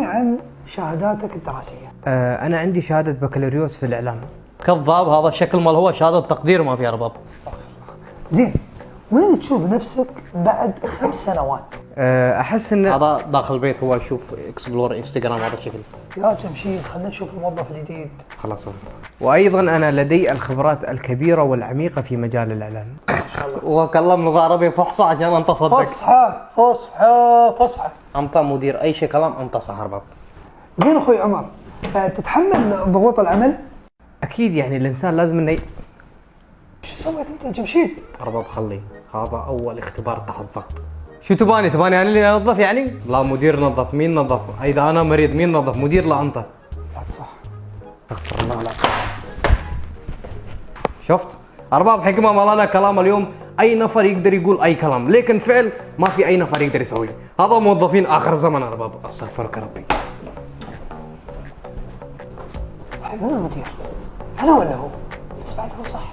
عن شهاداتك الدراسية. أنا عندي شهادة بكالوريوس في الإعلام. كذاب، هذا الشكل مال هو شهادة تقدير ما في أرباب. زين، وين تشوف نفسك بعد 5 سنوات؟ أحس إن هذا داخل البيت هو يشوف اكسبلور انستغرام هذا الشكل. يا جمشيد خلينا نشوف الموظف الجديد. خلاص. وأيضا أنا لدي الخبرات الكبيرة والعميقة في مجال الإعلان. وكلم لغة عربية فصحى عشان أنت صدق. فصحى. أنت مدير أي شيء كلام أنت صح أرباب. زين أخوي عمر، تتحمل ضغوط العمل؟ أكيد يعني الإنسان لازم إنه شو سويت أنت جمشيد؟ أرباب خلي هذا أول اختبار تحت ضغط. شو تباني أنا اللي أنظف يعني؟ لا مدير نظف، مين نظف؟ إذا أنا مريض مين نظف؟ مدير لا أنت. لا صح. استغفر الله. لا شفت؟ أرباب حكمة مالنا كلام اليوم أي نفر يقدر يقول أي كلام، لكن فعل ما في أي نفر يقدر يسويه. هذا موظفين آخر زمن أرباب. أستغفرك ربي. مو المدير، أنا ولا هو؟ بس بعد هو صح.